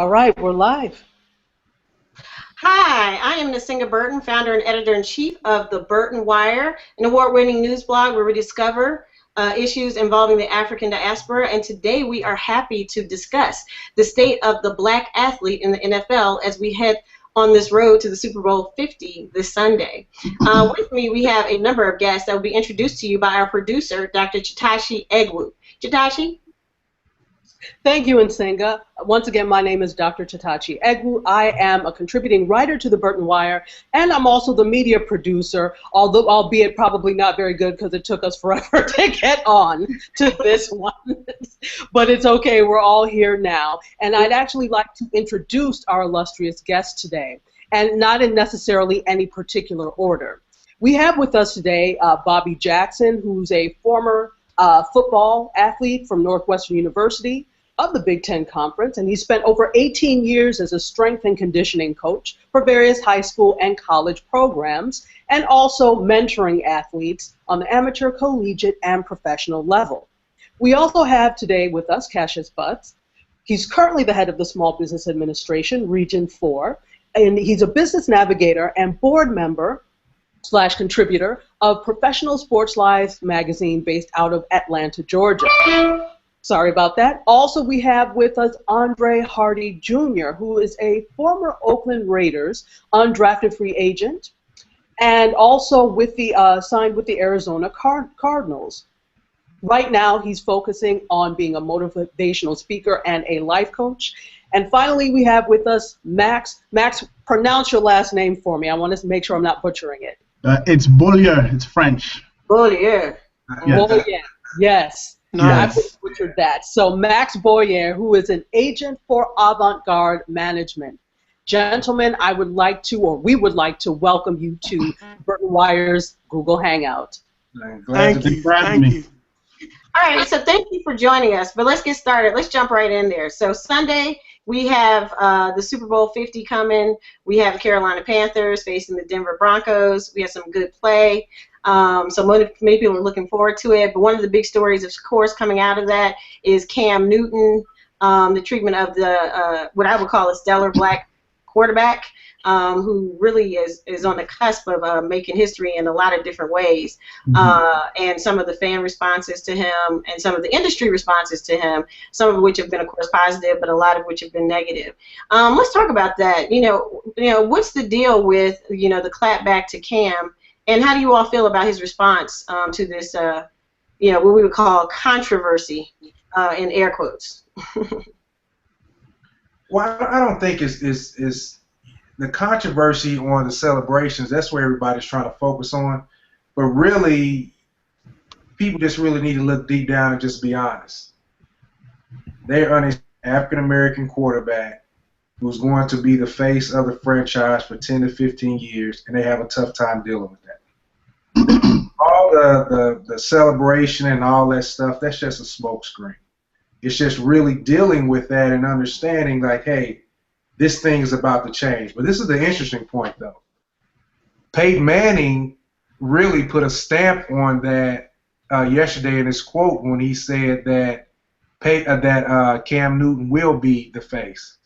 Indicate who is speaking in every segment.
Speaker 1: All right, we're live.
Speaker 2: Hi, I am Nsenga Burton, founder and editor-in-chief of the Burton Wire, an award-winning news blog where we discover issues involving the African diaspora. And today we are happy to discuss the state of the black athlete in the NFL as we head on this road to the Super Bowl 50 this Sunday. With me, we have a number of guests that will be introduced to you by our producer, Dr. Chetachi Egwu. Chetachi?
Speaker 1: Thank you, Nsenga. Once again, my name is Dr. Chetachi Egwu. I am a contributing writer to the Burton Wire, and I'm also the media producer, although albeit probably not very good because it took us forever to get on to this one. But it's okay, we're all here now. And I'd actually like to introduce our illustrious guest today, and not in necessarily any particular order. We have with us today Bobby Jackson, who's a former football athlete from Northwestern University of the Big Ten Conference, and he spent over 18 years as a strength and conditioning coach for various high school and college programs, and also mentoring athletes on the amateur, collegiate, and professional level. We also have today with us Cassius F. He's currently the head of the Small Business Administration, Region 4, and he's a business navigator and board member / contributor of Professional Sports Lives magazine based out of Atlanta, Georgia. Sorry about that. Also, we have with us Andre Hardy Jr., who is a former Oakland Raiders undrafted free agent, and also with the signed with the Arizona Cardinals. Right now, he's focusing on being a motivational speaker and a life coach. And finally, we have with us Max. Max, pronounce your last name for me. I want to make sure I'm not butchering it.
Speaker 3: It's Beaulieu. It's French.
Speaker 2: Beaulieu.
Speaker 1: Beaulieu. Yes.
Speaker 3: Nice.
Speaker 1: I butchered that. So Max Beaulieu, who is an agent for Avant-Garde Management. Gentlemen, I would like to, or we would like to welcome you to Burton Wire's Google Hangout.
Speaker 3: Thank you.
Speaker 2: All right, so thank you for joining us, but let's get started. Let's jump right in there. So Sunday, we have the Super Bowl 50 coming. We have the Carolina Panthers facing the Denver Broncos. We have some good play. So many people are looking forward to it. But one of the big stories, of course, coming out of that is Cam Newton, the treatment of the what I would call a stellar black quarterback, who really is on the cusp of making history in a lot of different ways. And some of the fan responses to him and some of the industry responses to him, some of which have been, of course, positive, but a lot of which have been negative. Let's talk about that. You know, what's the deal with, the clap back to Cam, and how do you all feel about his response to this, what we would call controversy, in air quotes?
Speaker 4: Well, I don't think it's the controversy on the celebrations. That's where everybody's trying to focus on. But really, people just really need to look deep down and just be honest. They're an African-American quarterback who's going to be the face of the franchise for 10 to 15 years, and they have a tough time dealing with that. All the celebration and all that stuff, that's just a smokescreen. It's just really dealing with that and understanding, like, hey, this thing is about to change. But this is the interesting point, though. Peyton Manning really put a stamp on that yesterday in his quote when he said that Cam Newton will be the face.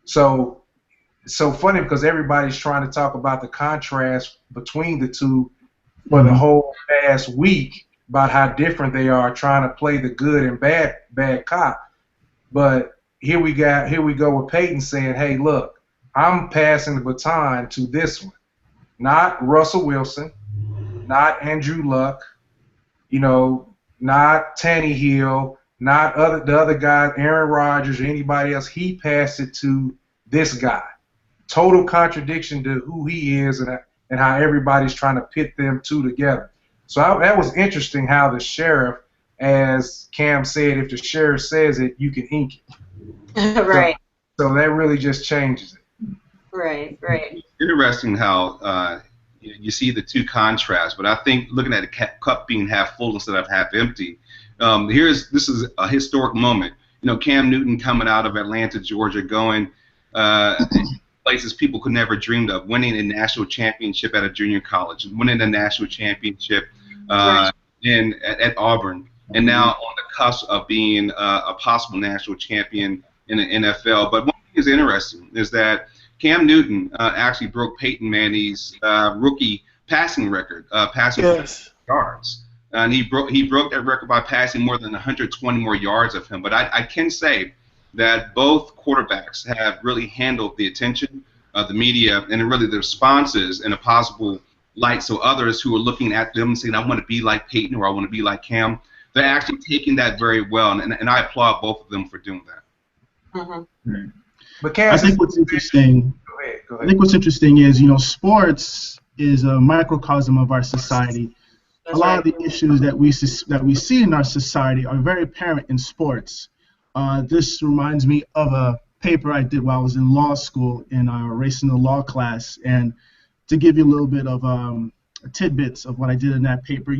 Speaker 4: So it's so funny because everybody's trying to talk about the contrast between the two for the whole past week about how different they are, trying to play the good and bad cop. But here we go with Peyton saying, hey, look, I'm passing the baton to this one. Not Russell Wilson, not Andrew Luck, not Tannehill, not the other guys, Aaron Rodgers or anybody else. He passed it to this guy. Total contradiction to who he is and how everybody's trying to pit them two together. So that was interesting how the sheriff, as Cam said, if the sheriff says it, you can ink it.
Speaker 2: Right.
Speaker 4: So that really just changes it.
Speaker 2: Right.
Speaker 5: Interesting how you see the two contrasts, but I think looking at the cup being half full instead of half empty, this is a historic moment. Cam Newton coming out of Atlanta, Georgia, going places people could never dreamed of, winning a national championship at a junior college, winning a national championship at Auburn, and now on the cusp of being a possible national champion in the NFL. But one is interesting is that Cam Newton actually broke Peyton Manning's rookie passing record, passing yards. And he broke that record by passing more than 120 more yards of him. But I can say that both quarterbacks have really handled the attention of the media and really the responses in a possible light. So others who are looking at them and saying, I want to be like Peyton or I want to be like Cam, they're actually taking that very well. And I applaud both of them for doing that.
Speaker 2: Mm-hmm.
Speaker 4: But Cassius,
Speaker 3: I think what's interesting.
Speaker 4: Go ahead.
Speaker 3: I think what's interesting is, sports is a microcosm of our society.
Speaker 2: That's
Speaker 3: a lot
Speaker 2: right.
Speaker 3: of the issues that we see in our society are very apparent in sports. This reminds me of a paper I did while I was in law school in our race in the law class. And to give you a little bit of tidbits of what I did in that paper,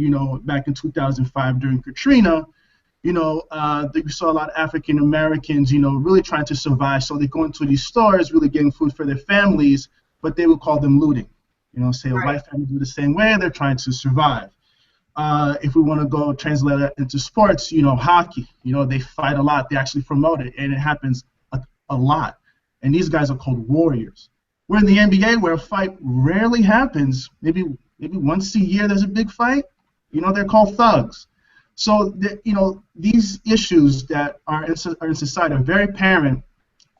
Speaker 3: back in 2005 during Katrina, we saw a lot of African Americans, really trying to survive. So they go into these stores, really getting food for their families, but they would call them looting. Say a white family do the same way, they're trying to survive. If we want to go translate that into sports, hockey, they fight a lot. They actually promote it, and it happens a lot. And these guys are called warriors. We're in the NBA where a fight rarely happens. Maybe once a year there's a big fight. They're called thugs. So, these issues that are in society are very apparent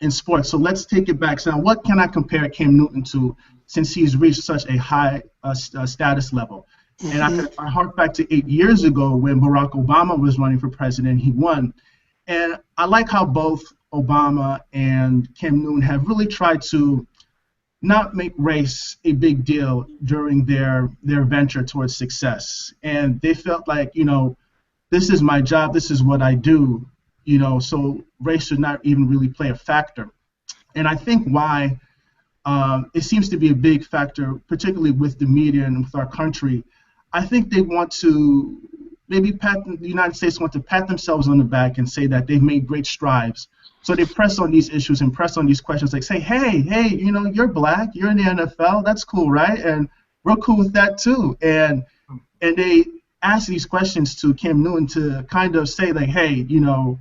Speaker 3: in sports. So let's take it back. So now what can I compare Cam Newton to since he's reached such a high status level? And I hark back to 8 years ago when Barack Obama was running for president. He won. And I like how both Obama and Cam Newton have really tried to not make race a big deal during their venture towards success. And they felt like, this is my job, this is what I do, so race should not even really play a factor. And I think why it seems to be a big factor, particularly with the media and with our country, I think they want to, the United States want to pat themselves on the back and say that they've made great strides. So they press on these issues and press on these questions, like say, hey, you're black, you're in the NFL, that's cool, right? And we're cool with that too. And they ask these questions to Cam Newton to kind of say like, hey, the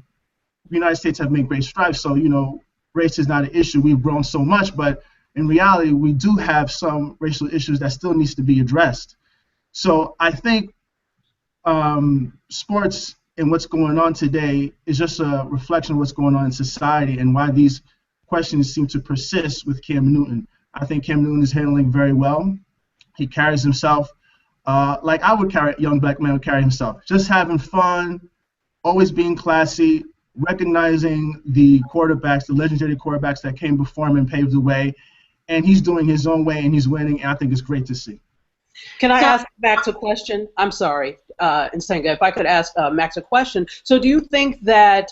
Speaker 3: United States have made great strides, so race is not an issue. We've grown so much, but in reality, we do have some racial issues that still needs to be addressed. So I think sports and what's going on today is just a reflection of what's going on in society and why these questions seem to persist with Cam Newton. I think Cam Newton is handling very well. He carries himself like I would carry, a young black man would carry himself. Just having fun, always being classy, recognizing the quarterbacks, the legendary quarterbacks that came before him and paved the way. And he's doing his own way and he's winning. And I think it's great to see.
Speaker 1: Can I ask Max a question? I'm sorry, Nsenga, if I could ask Max a question. So do you think that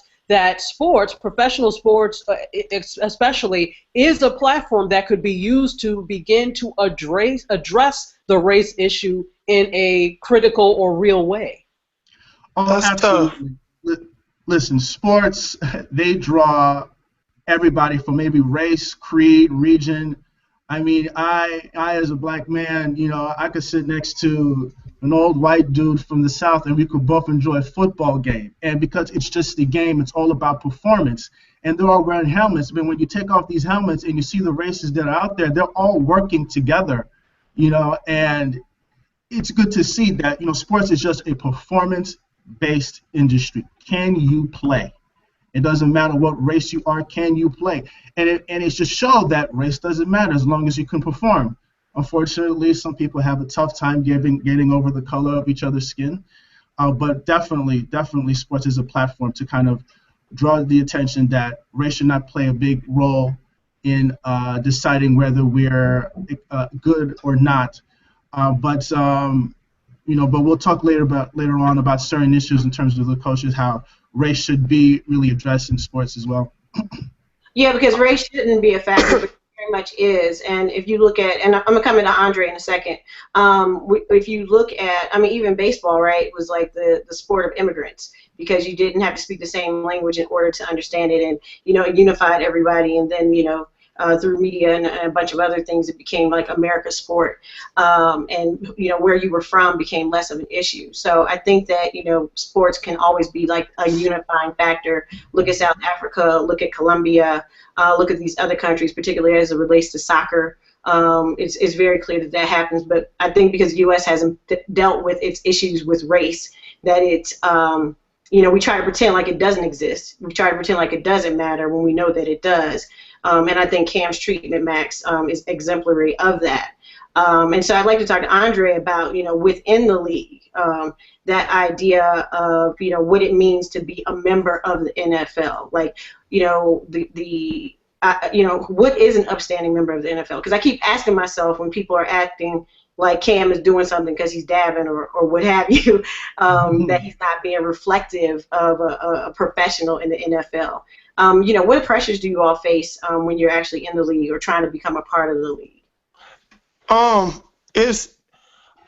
Speaker 1: sports, professional sports especially, is a platform that could be used to begin to address the race issue in a critical or real way?
Speaker 3: Oh,
Speaker 6: That's
Speaker 3: absolutely. Listen, sports, they draw everybody from maybe race, creed, region. I mean, I as a black man, I could sit next to an old white dude from the South and we could both enjoy a football game. And because it's just a game, it's all about performance. And they're all wearing helmets. But when you take off these helmets and you see the races that are out there, they're all working together, and it's good to see that, sports is just a performance-based industry. Can you play? It doesn't matter what race you are, can you play? And it's just showed that race doesn't matter as long as you can perform. Unfortunately, some people have a tough time getting over the color of each other's skin. But definitely sports is a platform to kind of draw the attention that race should not play a big role in deciding whether we're good or not. But we'll talk later on about certain issues in terms of the coaches, how race should be really addressed in sports as well.
Speaker 2: Yeah, because race shouldn't be a factor, but it very much is. And if you look at, and I'm going to come into Andre in a second, if you look at, even baseball, right, was like the sport of immigrants, because you didn't have to speak the same language in order to understand it, and, it unified everybody, and then, through media and a bunch of other things, it became like America's sport, and where you were from became less of an issue. So I think that sports can always be like a unifying factor. Look at South Africa, look at Colombia, look at these other countries, particularly as it relates to soccer. It's very clear that that happens, but I think because the U.S. hasn't dealt with its issues with race, that it's, we try to pretend like it doesn't exist. We try to pretend like it doesn't matter when we know that it does. And I think Cam's treatment, Max, is exemplary of that. And so I'd like to talk to Andre about, within the league, that idea of, what it means to be a member of the NFL. Like, what is an upstanding member of the NFL? Because I keep asking myself when people are acting like Cam is doing something because he's dabbing or what have you, that he's not being reflective of a professional in the NFL. What pressures do you all face when you're actually in the league or trying to become a part of the league?
Speaker 6: I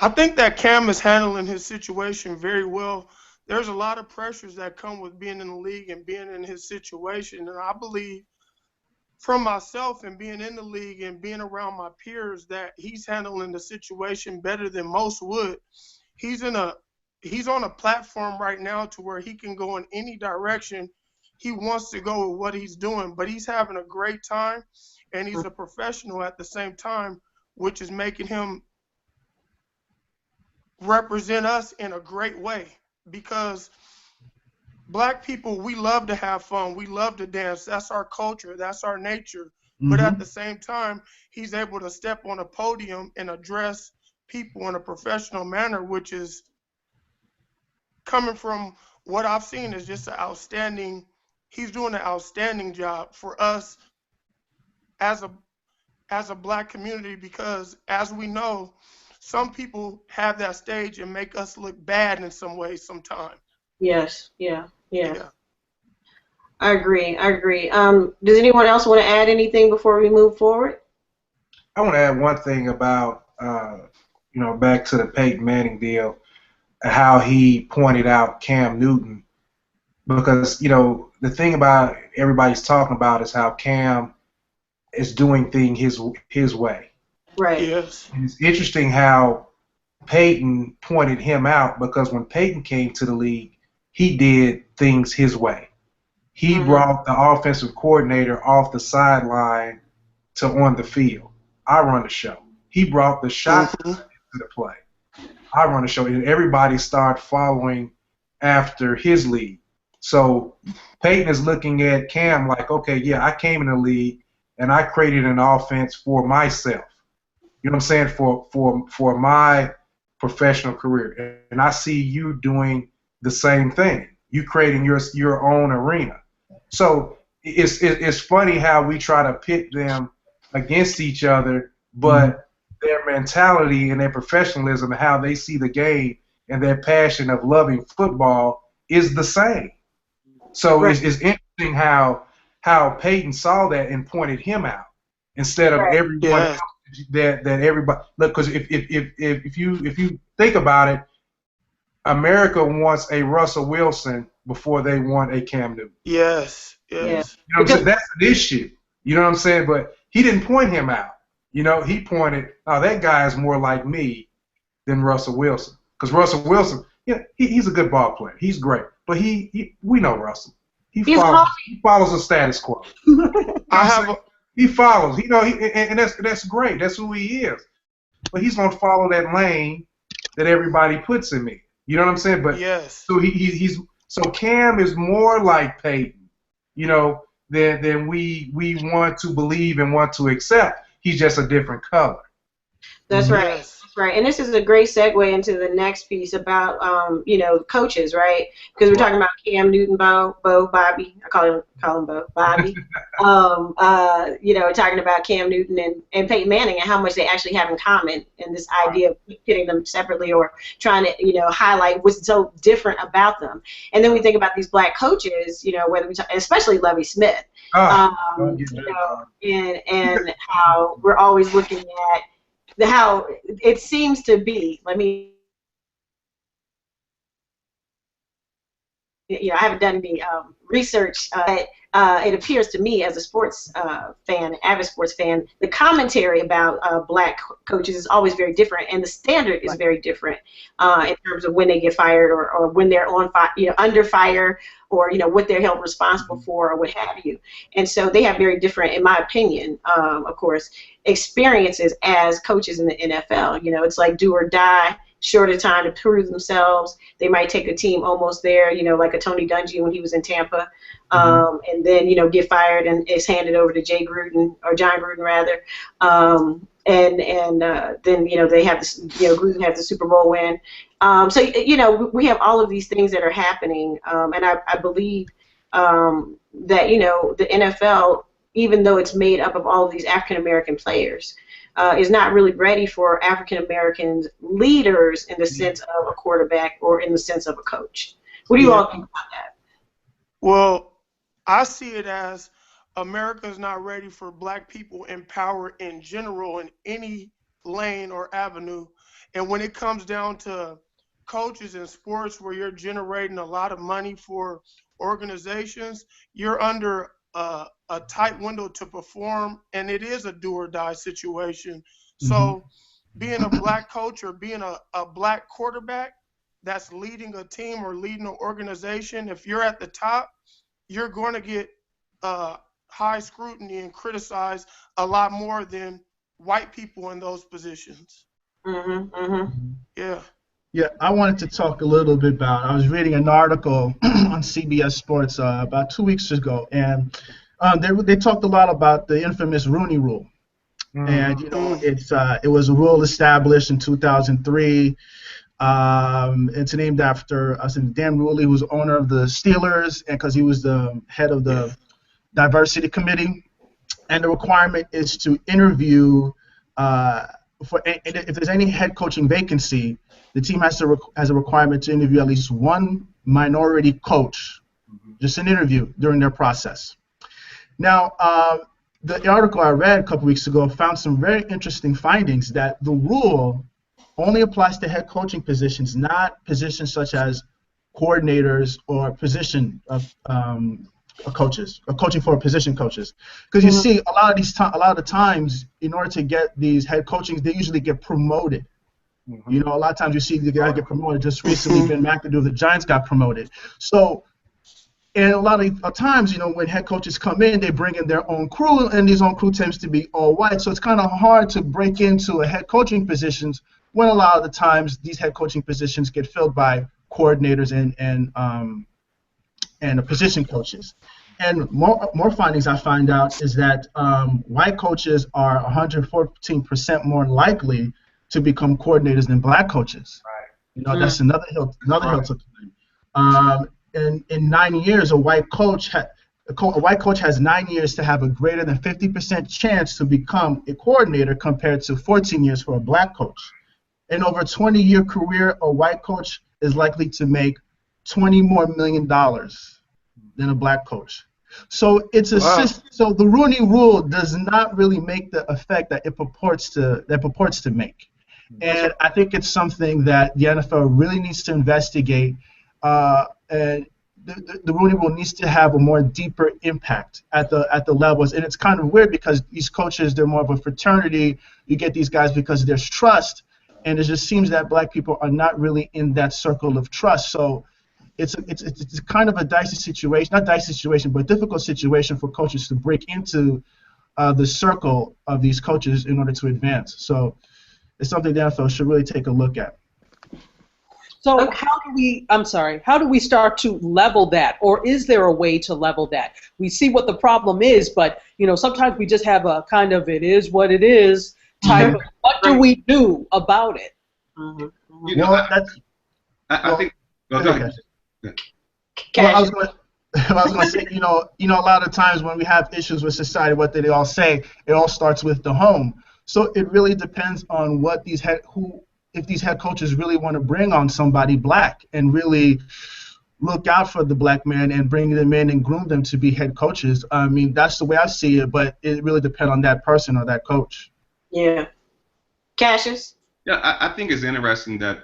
Speaker 6: think that Cam is handling his situation very well. There's a lot of pressures that come with being in the league and being in his situation, and I believe from myself and being in the league and being around my peers that he's handling the situation better than most would. He's on a platform right now to where he can go in any direction he wants to go with what he's doing, but he's having a great time, and he's a professional at the same time, which is making him represent us in a great way, because Black people, we love to have fun. We love to dance. That's our culture. That's our nature. Mm-hmm. But at the same time, he's able to step on a podium and address people in a professional manner, which is coming from what I've seen is just he's doing an outstanding job for us as a Black community, because as we know, some people have that stage and make us look bad in some ways sometimes.
Speaker 2: Yes, yeah. I agree. Does anyone else want to add anything before we move forward?
Speaker 4: I want to add one thing about, back to the Peyton Manning deal, how he pointed out Cam Newton, because, the thing about everybody's talking about is how Cam is doing things his way.
Speaker 2: Right.
Speaker 6: Yes.
Speaker 4: And it's interesting how Peyton pointed him out, because when Peyton came to the league, he did things his way. He brought the offensive coordinator off the sideline to on the field. I run the show. He brought the shot to the play. I run the show, and everybody started following after his lead. So Peyton is looking at Cam like, okay, yeah, I came in the league and I created an offense for myself. You know what I'm saying? For my professional career, and I see you doing the same thing. You creating your own arena. So it's funny how we try to pit them against each other, but their mentality and their professionalism and how they see the game and their passion of loving football is the same. So it's interesting how Peyton saw that and pointed him out instead of everyone else that everybody look, because if you think about it, America wants a Russell Wilson before they want a Cam Newton.
Speaker 6: Yes.
Speaker 4: You know what I'm saying? That's an issue. You know what I'm saying? But he didn't point him out. He pointed, oh, that guy is more like me than Russell Wilson. Because Russell Wilson, he's a good ball player. He's great. But we know Russell. He follows the status quo. He follows. And that's great. That's who he is. But he's gonna follow that lane that everybody puts him in. You know what I'm saying? But
Speaker 6: yes.
Speaker 4: So Cam is more like Peyton, than we want to believe and want to accept. He's just a different color.
Speaker 2: That's right. That's right. And this is a great segue into the next piece about, coaches, right? Because we're talking about Cam Newton, Bobby. I call him Bo, Bobby. Talking about Cam Newton and Peyton Manning and how much they actually have in common, and this idea of pitting them separately or trying to, highlight what's so different about them. And then we think about these Black coaches, whether especially Lovie Smith, and how we're always looking at how it seems to be. I haven't done any research. it appears to me as a sports fan, avid sports fan, the commentary about black coaches is always very different, and the standard is very different in terms of when they get fired or when they're on fire, under fire, or what they're held responsible for, or what have you. And so they have very different, in my opinion, of course, experiences as coaches in the NFL. It's like do or die. Shorter time to prove themselves. They might take a team almost there, like a Tony Dungy when he was in Tampa, and then get fired and it's handed over to Jay Gruden, or John Gruden rather, and then they have this, Gruden has the Super Bowl win. So we have all of these things that are happening, and I believe that the NFL, even though it's made up of all of these African American players, is not really ready for African American leaders in the sense of a quarterback or in the sense of a coach. What do you all think about that?
Speaker 6: Well, I see it as America's not ready for black people in power in general in any lane or avenue. And when it comes down to coaches in sports where you're generating a lot of money for organizations, you're under a tight window to perform, and it is a do or die situation. So being a black coach or being a black quarterback that's leading a team or leading an organization, if you're at the top, you're going to get high scrutiny and criticized a lot more than white people in those positions. Yeah.
Speaker 3: Yeah, I wanted to talk a little bit about, I was reading an article on CBS Sports about 2 weeks ago, and they talked a lot about the infamous Rooney Rule. And, it was a rule established in 2003. It's named after Dan Rooley, who was owner of the Steelers, and because he was the head of the diversity committee. And the requirement is to interview, if there's any head coaching vacancy, the team has a requirement to interview at least one minority coach, just an interview during their process. Now, the article I read a couple weeks ago found some very interesting findings that the rule only applies to head coaching positions, not positions such as coordinators or position coaches, or coaching for position coaches. Because you see, a lot of the times, in order to get these head coachings, they usually get promoted. A lot of times you see the guy get promoted. Just recently, Ben McAdoo of the Giants got promoted. So, and a lot of times, when head coaches come in, they bring in their own crew, and these own crew tends to be all white. So it's kind of hard to break into a head coaching positions when a lot of the times these head coaching positions get filled by coordinators and position coaches. And more findings I find out is that white coaches are 114% more likely to become coordinators than black coaches. Right. That's another hill to climb. And in 9 years, a white coach has 9 years to have a greater than 50% chance to become a coordinator compared to 14 years for a black coach. In over a 20-year career, a white coach is likely to make $20 more million than a black coach. So it's a so the Rooney Rule does not really make the effect that it purports to make. And I think it's something that the NFL really needs to investigate. And the Rooney Rule needs to have a more deeper impact at the levels. And it's kind of weird because these coaches, they're more of a fraternity. You get these guys because there's trust, and it just seems that black people are not really in that circle of trust. So it's kind of a dicey situation, not dicey situation, but a difficult situation for coaches to break into the circle of these coaches in order to advance. So it's something the NFL should really take a look at.
Speaker 1: So how do we start to level that, or is there a way to level that? We see what the problem is, but sometimes we just have a kind of it is what it is type of what do we do about it?
Speaker 5: I think. Go ahead.
Speaker 3: Well, I was going to say, a lot of times when we have issues with society, what do they all say? It all starts with the home. So it really depends on what if these head coaches really want to bring on somebody black and really look out for the black man and bring them in and groom them to be head coaches. I mean, that's the way I see it, but it really depends on that person or that coach.
Speaker 2: Yeah. Cassius?
Speaker 5: Yeah, I think it's interesting that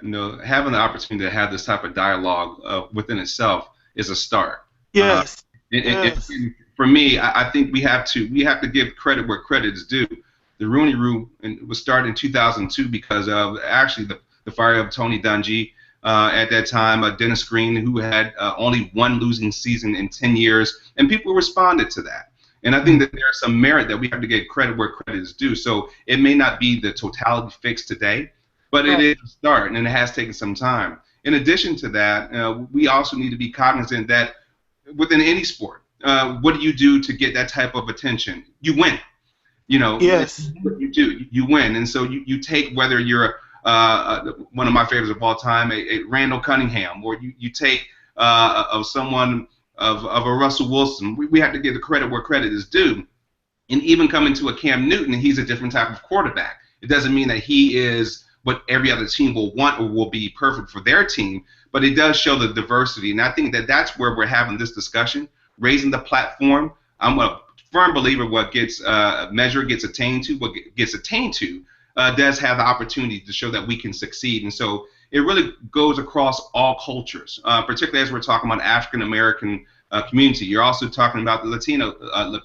Speaker 5: having the opportunity to have this type of dialogue within itself is a start.
Speaker 6: Yes.
Speaker 5: for me, I think we have to give credit where credit is due. The Rooney Rule was started in 2002 because of actually the fire of Tony Dungy. At that time, Dennis Green, who had only one losing season in 10 years, and people responded to that. And I think that there's some merit that we have to give credit where credit is due. So it may not be the totality fix today, but it is a start, and it has taken some time. In addition to that, we also need to be cognizant that within any sport, what do you do to get that type of attention? You win. You know,
Speaker 6: yes.
Speaker 5: What you do, you win. And so you take, whether you're one of my favorites of all time, a Randall Cunningham, or you take of someone of a Russell Wilson. We have to give the credit where credit is due. And even coming to a Cam Newton, he's a different type of quarterback. It doesn't mean that he is what every other team will want or will be perfect for their team, but it does show the diversity. And I think that that's where we're having this discussion, raising the platform. I'm a firm believer what gets measured gets attained to. What gets attained to does have the opportunity to show that we can succeed. And so it really goes across all cultures, particularly as we're talking about African-American community. You're also talking about the Latino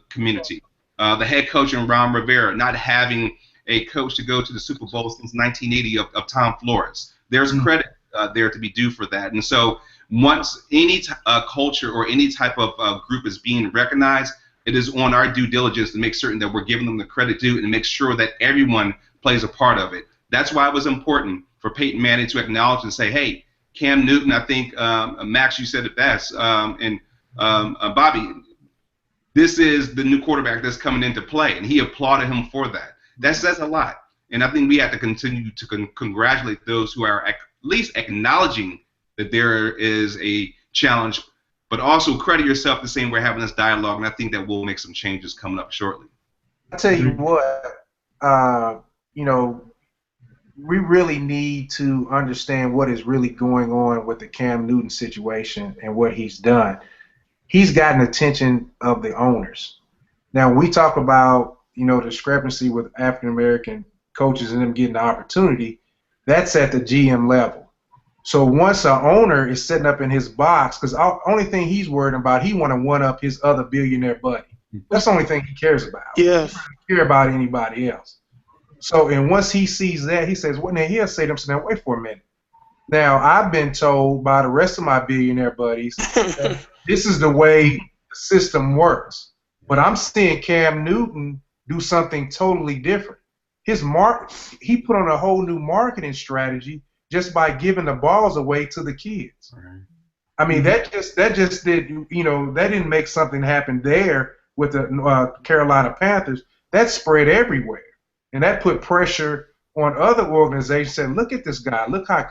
Speaker 5: community. The head coach in Ron Rivera not having a coach to go to the Super Bowl since 1980 of Tom Flores. There's credit there to be due for that. And so once any culture or any type of group is being recognized, it is on our due diligence to make certain that we're giving them the credit due and make sure that everyone plays a part of it. That's why it was important for Peyton Manning to acknowledge and say, hey, Cam Newton, I think, Max, you said it best, and Bobby, this is the new quarterback that's coming into play, and he applauded him for that. That says a lot, and I think we have to continue to congratulate those who are at least acknowledging that there is a challenge, but also credit yourself the same way we're having this dialogue, and I think that we'll make some changes coming up shortly.
Speaker 4: I tell you what, you know, we really need to understand what is really going on with the Cam Newton situation and what he's done. He's gotten attention of the owners. Now, we talk about, you know, discrepancy with African-American coaches and them getting the opportunity. That's at the GM level. So once an owner is sitting up in his box, because the only thing he's worried about, he want to one-up his other billionaire buddy. That's the only thing he cares about.
Speaker 6: Yes.
Speaker 4: He doesn't care about anybody else. So, and once he sees that, he says, well, now he'll say to himself, wait for a minute. Now, I've been told by the rest of my billionaire buddies that this is the way the system works. But I'm seeing Cam Newton do something totally different. He put on a whole new marketing strategy just by giving the balls away to the kids. Right. I mean, that just did, you know, that didn't make something happen there with the Carolina Panthers. That spread everywhere. And that put pressure on other organizations saying, look at this guy. Look how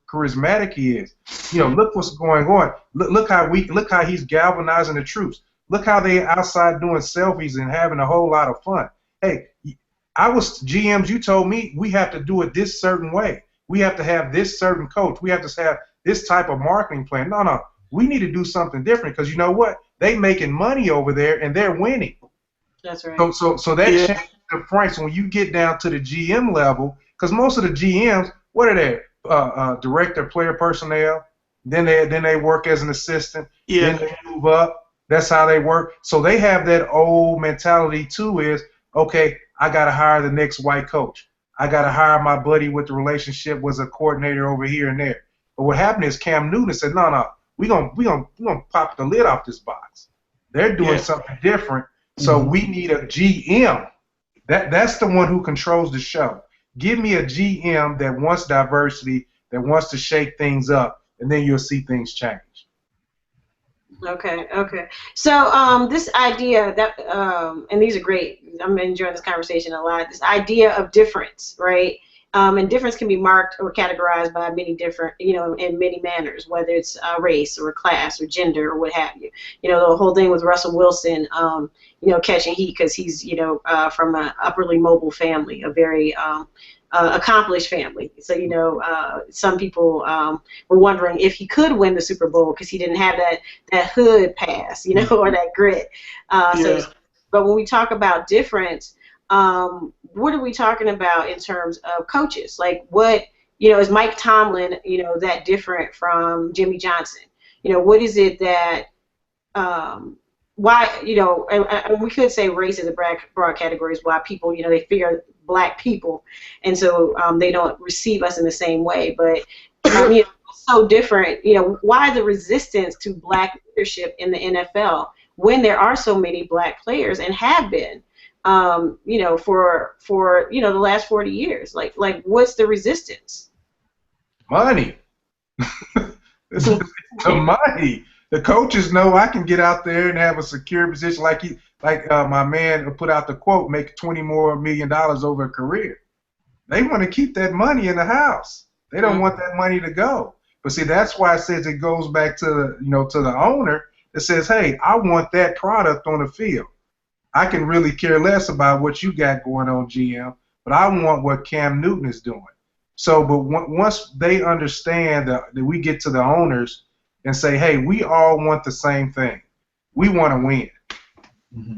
Speaker 4: charismatic he is. You know, look what's going on. Look how he's galvanizing the troops. Look how they outside doing selfies and having a whole lot of fun. Hey, I was GMs, you told me we have to do it this certain way. We have to have this certain coach. We have to have this type of marketing plan. No, we need to do something different because you know what? They making money over there and they're winning.
Speaker 2: That's right.
Speaker 4: So that changes the price when you get down to the GM level, because most of the GMs, what are they? Director, player personnel. Then they work as an assistant.
Speaker 6: Yeah.
Speaker 4: Then they move up. That's how they work. So they have that old mentality too. Is okay. I gotta hire the next white coach. I gotta hire my buddy with the relationship was a coordinator over here and there. But what happened is Cam Newton said, no, we gonna pop the lid off this box. They're doing something different. So we need a GM. That's the one who controls the show. Give me a GM that wants diversity, that wants to shake things up, and then you'll see things change.
Speaker 2: Okay. So this idea that, and these are great. I'm enjoying this conversation a lot. This idea of difference, right? And difference can be marked or categorized by many different, you know, in many manners, whether it's race or class or gender or what have you. You know, the whole thing with Russell Wilson, you know, catching heat because he's, you know, from an upperly mobile family, a very accomplished family. So, you know, some people were wondering if he could win the Super Bowl because he didn't have that hood pass, you know, or that grit. So, but when we talk about difference, what are we talking about in terms of coaches? Like what, you know, is Mike Tomlin, you know, that different from Jimmy Johnson? You know, what is it that why, you know, and we could say race is a broad category is why people, you know, they figure black people, and so they don't receive us in the same way. But you know, so different. You know, why the resistance to black leadership in the NFL when there are so many black players and have been, you know, for you know the last 40 years? Like what's the resistance?
Speaker 4: Money. It's the money. The coaches know I can get out there and have a secure position, like my man put out the quote, make $20 million more over a career. They want to keep that money in the house. They don't want that money to go. But see, that's why it says it goes back to the, you know, to the owner. It says, hey, I want that product on the field. I can really care less about what you got going on, GM, but I want what Cam Newton is doing. So, but once they understand that we get to the owners and say, hey, we all want the same thing. We want to win.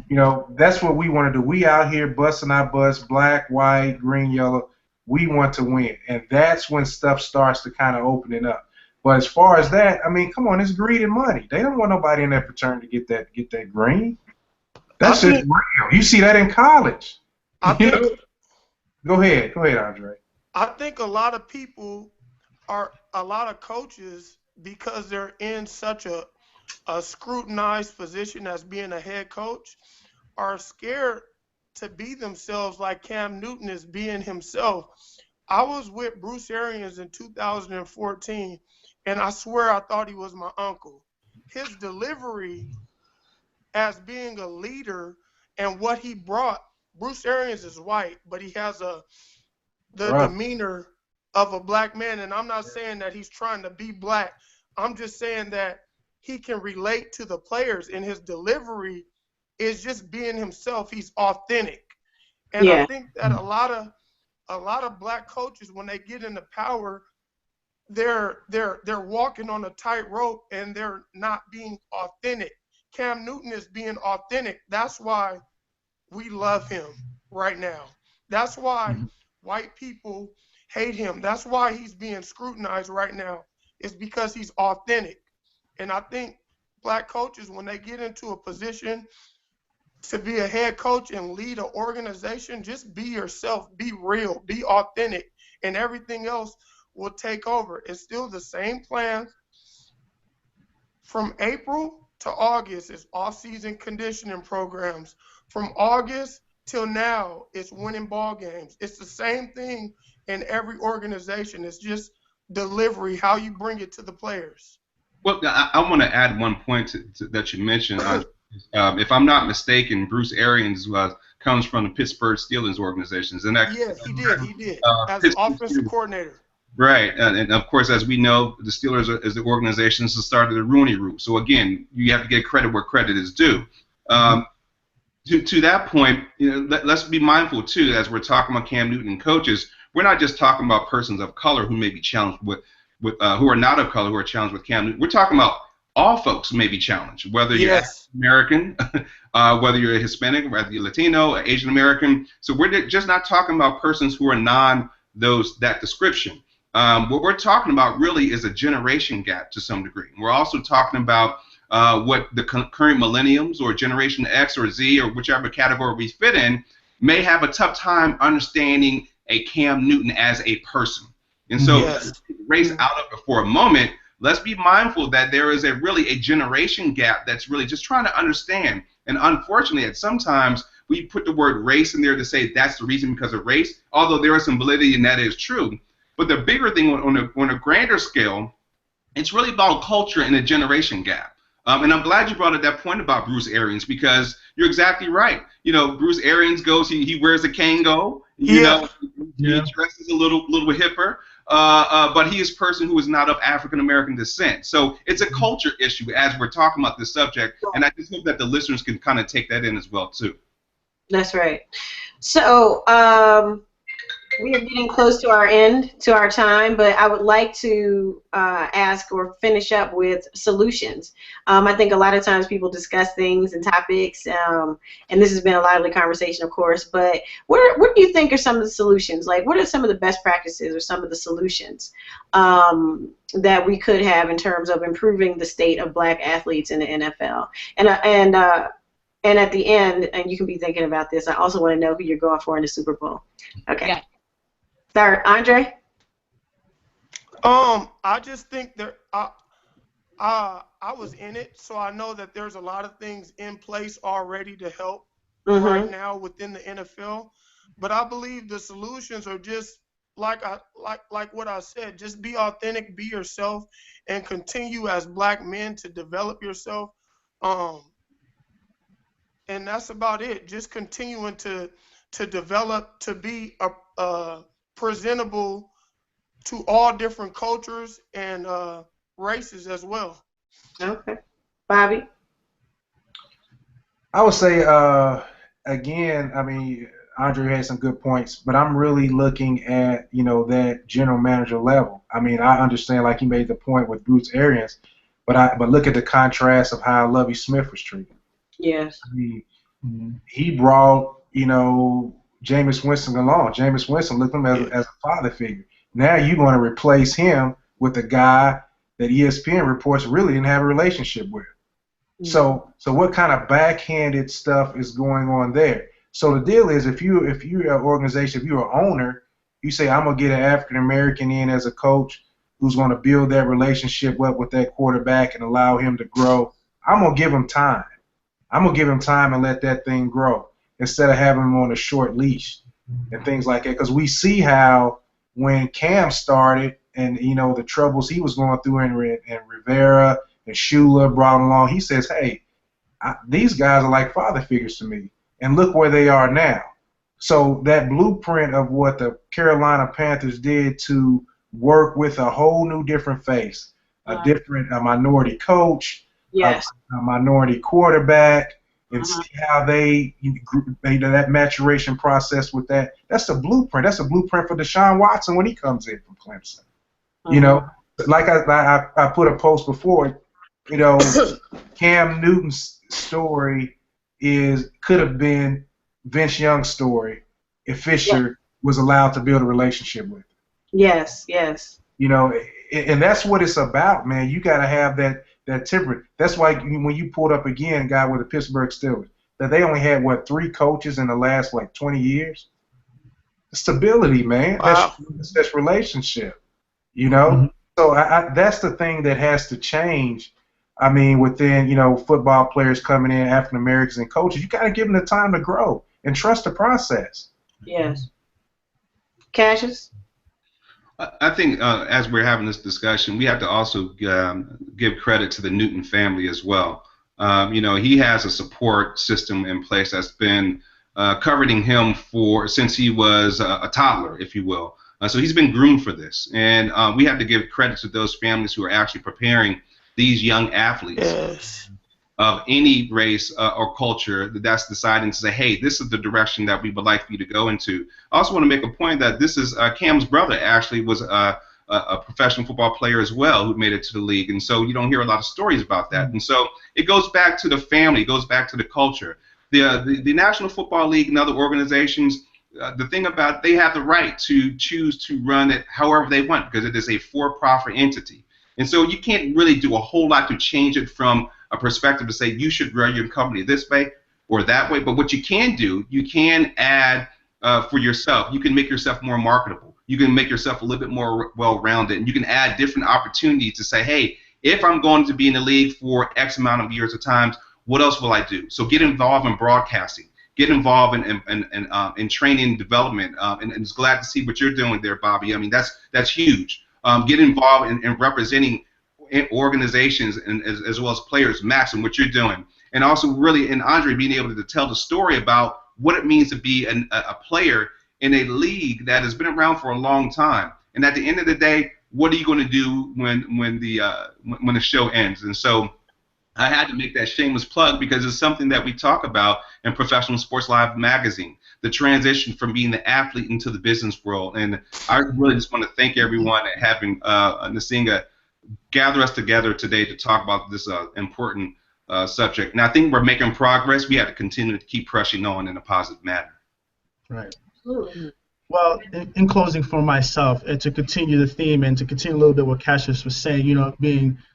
Speaker 4: You know, that's what we want to do. We out here busting our butts, black, white, green, yellow. We want to win. And that's when stuff starts to kind of opening up. But as far as that, I mean, come on, it's greed and money. They don't want nobody in that fraternity to get that green. That's just real. You see that in college. Go ahead, Andre.
Speaker 6: I think a lot of people a lot of coaches, because they're in such a scrutinized position as being a head coach, are scared to be themselves like Cam Newton is being himself. I was with Bruce Arians in 2014, and I swear I thought he was my uncle. His delivery as being a leader and what he brought, Bruce Arians is white, but he has the demeanor of a black man, and I'm not saying that he's trying to be black. I'm just saying that he can relate to the players, and his delivery is just being himself. He's authentic. And I think that a lot of black coaches, when they get into power, they're walking on a tightrope and they're not being authentic. Cam Newton is being authentic. That's why we love him right now. That's why white people hate him. That's why he's being scrutinized right now. It's because he's authentic. And I think black coaches, when they get into a position to be a head coach and lead an organization, just be yourself, be real, be authentic, and everything else will take over. It's still the same plan. From April to August, it's off-season conditioning programs. From August till now, it's winning ball games. It's the same thing in every organization. It's just delivery, how you bring it to the players.
Speaker 5: Well, I want to add one point that you mentioned. If I'm not mistaken, Bruce Arians comes from the Pittsburgh Steelers organizations. And
Speaker 6: yes, he did. As an offensive coordinator. Right,
Speaker 5: and of course, as we know, the Steelers is the organization that started the Rooney Rule. So again, you have to get credit where credit is due. To that point, you know, let's be mindful too, as we're talking about Cam Newton and coaches. We're not just talking about persons of color who may be challenged with who are not of color who are challenged with Cam Newton. We're talking about all folks may be challenged, whether you're American, whether you're a Hispanic, whether you're Latino, or Asian American. So we're just not talking about persons who are that description. What we're talking about really is a generation gap to some degree. We're also talking about what the current millenniums or Generation X or Z or whichever category we fit in may have a tough time understanding a Cam Newton as a person. And so race out of it for a moment, let's be mindful that there is really a generation gap that's really just trying to understand. And unfortunately, at sometimes we put the word race in there to say that's the reason because of race, although there is some validity and that is true. But the bigger thing on a grander scale, it's really about culture and a generation gap. And I'm glad you brought up that point about Bruce Arians, because you're exactly right. You know, Bruce Arians goes, he wears a Kango, you know, he dresses a little hipper, but he is a person who is not of African American descent. So it's a culture issue as we're talking about this subject, and I just hope that the listeners can kind of take that in as well too.
Speaker 2: That's right. So We are getting close to our end, to our time, but I would like to ask or finish up with solutions. I think a lot of times people discuss things and topics, and this has been a lively conversation, of course, but what do you think are some of the solutions? Like, what are some of the best practices or some of the solutions that we could have in terms of improving the state of black athletes in the NFL? And at the end, and you can be thinking about this, I also want to know who you're going for in the Super Bowl. Okay.
Speaker 1: Yeah.
Speaker 2: Start, Andre.
Speaker 6: I just think that I was in it, so I know that there's a lot of things in place already to help right now within the NFL. But I believe the solutions are just like what I said. Just be authentic, be yourself, and continue as black men to develop yourself. And that's about it. Just continuing to develop, to be a presentable to all different cultures and races as well.
Speaker 2: Okay. Bobby?
Speaker 4: I would say, again, I mean, Andre had some good points, but I'm really looking at, that general manager level. I mean, I understand, like he made the point with Bruce Arians, but look at the contrast of how Lovie Smith was treated.
Speaker 2: Yes.
Speaker 4: I mean, he brought, Jameis Winston along. Jameis Winston looked at him as a father figure. Now you're going to replace him with a guy that ESPN reports really didn't have a relationship with. So what kind of backhanded stuff is going on there? So the deal is, if you're an organization, if you're an owner, you say, I'm going to get an African American in as a coach who's going to build that relationship up with that quarterback and allow him to grow. I'm going to give him time. I'm going to give him time and let that thing grow instead of having him on a short leash and things like that. Because we see how when Cam started and, the troubles he was going through and Rivera and Shula brought him along, he says, hey, these guys are like father figures to me. And look where they are now. So that blueprint of what the Carolina Panthers did to work with a whole new different face, a minority coach,
Speaker 2: yes,
Speaker 4: a minority quarterback, and see how they that maturation process with that. That's a blueprint. That's a blueprint for Deshaun Watson when he comes in from Clemson. Like I put a post before, Cam Newton's story could have been Vince Young's story if Fisher was allowed to build a relationship with him.
Speaker 2: Yes, yes.
Speaker 4: And that's what it's about, man. You got to have that temperament. That's why when you pulled up again, guy with the Pittsburgh Steelers, that they only had 3 coaches in the last 20 years. Stability, man.
Speaker 6: Wow.
Speaker 4: That's relationship. So that's the thing that has to change. I mean, within football players coming in, African Americans and coaches, you got to give them the time to grow and trust the process.
Speaker 2: Yes. Cassius?
Speaker 5: I think as we're having this discussion, we have to also give credit to the Newton family as well. He has a support system in place that's been covering him since he was a toddler, if you will. So he's been groomed for this, and we have to give credit to those families who are actually preparing these young athletes of any race or culture that's deciding to say, hey, this is the direction that we would like for you to go into. I also want to make a point that this is Cam's brother actually was a professional football player as well who made it to the league, and so you don't hear a lot of stories about that. And so it goes back to the family, it goes back to the culture. The National Football League and other organizations, the thing about they have the right to choose to run it however they want because it is a for-profit entity. And so you can't really do a whole lot to change it from a perspective to say you should run your company this way or that way. But what you can do, you can add for yourself. You can make yourself more marketable. You can make yourself a little bit more well-rounded. And you can add different opportunities to say, hey, if I'm going to be in the league for X amount of years of times, what else will I do? So get involved in broadcasting. Get involved in training and development. And it's glad to see what you're doing there, Bobby. I mean, that's huge. Get involved in representing organizations and as well as players, Max, and what you're doing. And also really, and Andre, being able to tell the story about what it means to be a player in a league that has been around for a long time. And at the end of the day, what are you going to do when the show ends? And so I had to make that shameless plug because it's something that we talk about in Professional Sports Live magazine. the transition from being the athlete into the business world. And I really just want to thank everyone at having Nsenga gather us together today to talk about this important subject. And I think we're making progress. We have to continue to keep pressing on in a positive manner.
Speaker 3: Right. Well, in closing for myself, and to continue the theme and to continue a little bit what Cassius was saying, you know,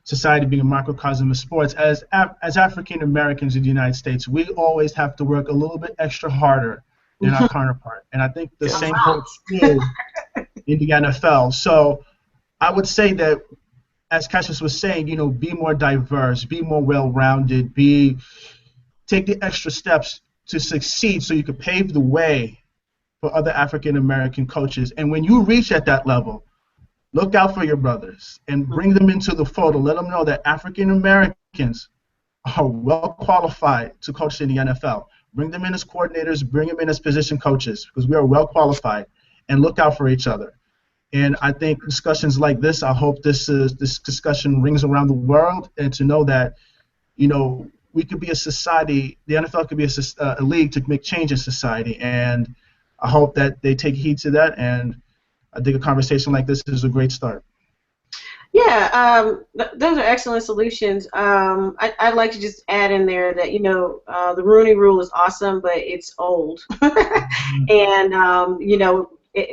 Speaker 3: society being a microcosm of sports, as African Americans in the United States, we always have to work a little bit extra harder than our counterpart. And I think the same holds true in the NFL. So I would say that, as Cassius was saying, you know, be more diverse, be more well-rounded, take the extra steps to succeed so you can pave the way for other African American coaches. And when you reach at that level, look out for your brothers and bring them into the fold and let them know that African Americans are well qualified to coach in the NFL. Bring them in as coordinators, bring them in as position coaches, because we are well qualified, and look out for each other. And I think discussions like this, I hope this discussion rings around the world, and to know that, you know, we could be a society, the NFL could be a league to make change in society, and I hope that they take heed to that, and I think a conversation like this is a great start.
Speaker 2: Yeah, those are excellent solutions. I'd like to just add in there that, you know, the Rooney Rule is awesome, but it's old. And, you know,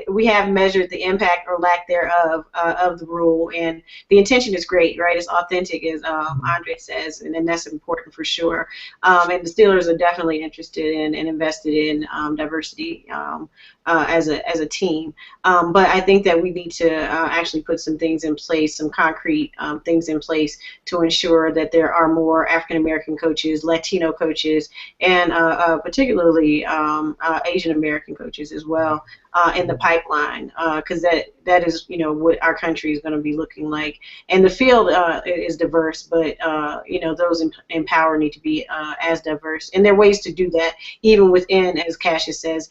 Speaker 2: we have measured the impact or lack thereof of the rule, and the intention is great, right? It's authentic, as Andre says, and that's important for sure. And the Steelers are definitely interested in and invested in diversity as a team. But I think that we need to actually put some things in place, some concrete things in place to ensure that there are more African American coaches, Latino coaches, and particularly Asian American coaches as well in the pipeline, because that is, you know, what our country is going to be looking like. And the field is diverse, but you know, those in power need to be as diverse. And there are ways to do that, even within, as Cassius says,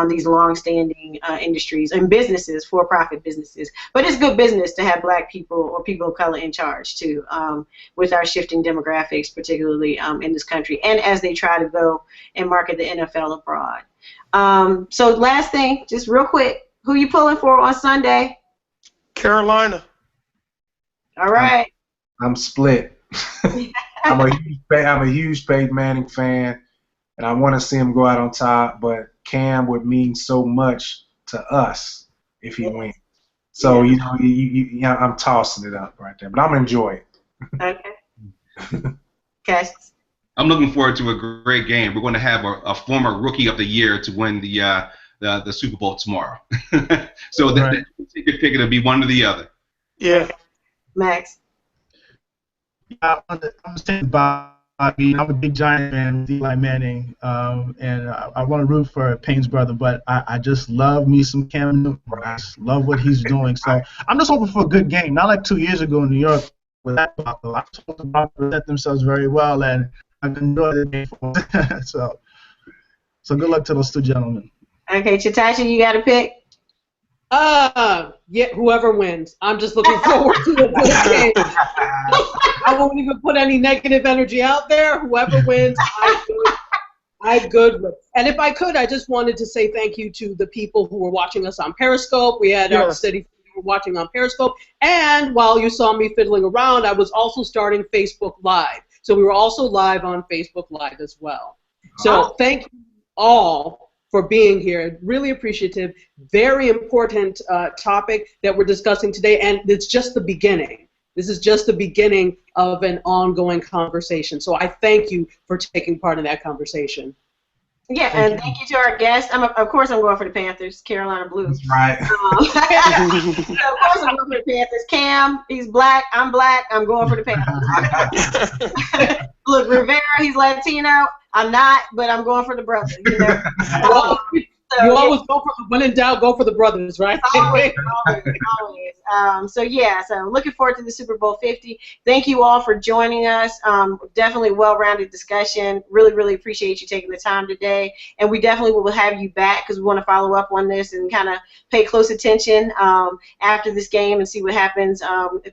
Speaker 2: these long-standing industries and businesses, for-profit businesses. But it's good business to have black people or people of color in charge too, with our shifting demographics, particularly in this country, and as they try to go and market the NFL abroad. So last thing, just real quick, who you pulling for on Sunday?
Speaker 6: Carolina.
Speaker 2: All right.
Speaker 4: I'm split. I'm a huge Peyton Manning fan, and I want to see him go out on top, but Cam would mean so much to us if he wins. So, you know, I'm tossing it up right there, but I'm going to enjoy it.
Speaker 2: Okay. Cassius?
Speaker 5: I'm looking forward to a great game. We're going to have a former Rookie of the Year to win the Super Bowl tomorrow. So right. Take your pick. It'll be one or the other.
Speaker 6: Yeah.
Speaker 2: Max?
Speaker 3: Yeah, I'm saying I'm a big Giant fan with Eli Manning, and I want to root for Payne's brother, but I just love me some Cam Newton. I just love what he's doing. So I'm just hoping for a good game. Not like 2 years ago in New York with that debacle. I just hope the Broncos present themselves very well, and I've enjoyed the game for them. So good luck to those two gentlemen.
Speaker 2: Okay, Chetachi, you got a pick?
Speaker 1: Yeah, whoever wins. I'm just looking forward to a good game. I won't even put any negative energy out there. Whoever wins, I'm good with. And if I could, I just wanted to say thank you to the people who were watching us on Periscope. We had our city watching on Periscope. And while you saw me fiddling around, I was also starting Facebook Live. So we were also live on Facebook Live as well. So thank you all for being here. Really appreciative. Very important topic that we're discussing today, and it's just the beginning. This is just the beginning of an ongoing conversation. So I thank you for taking part in that conversation.
Speaker 2: Yeah, and thank you to our guests. Of course, I'm going for the Panthers, Carolina Blues.
Speaker 4: Right.
Speaker 2: So of course, I'm going for the Panthers. Cam, he's black. I'm black. I'm going for the Panthers. Look, Rivera, he's Latino. I'm not, but I'm going for the brother. You know.
Speaker 1: You always go for the, when in doubt, go for the brothers, right?
Speaker 2: Always. So looking forward to the Super Bowl 50. Thank you all for joining us. Definitely well-rounded discussion. Really, really appreciate you taking the time today. And we definitely will have you back because we want to follow up on this and kind of pay close attention after this game and see what happens,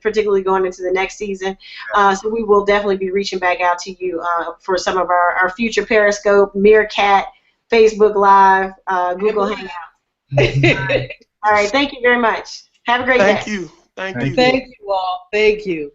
Speaker 2: particularly going into the next season. So we will definitely be reaching back out to you for some of our future Periscope, Meerkat, Facebook Live, Google Hangout. All right, thank you very much. Have a great day.
Speaker 6: Thank you. Thank you.
Speaker 1: Thank you all. Thank you.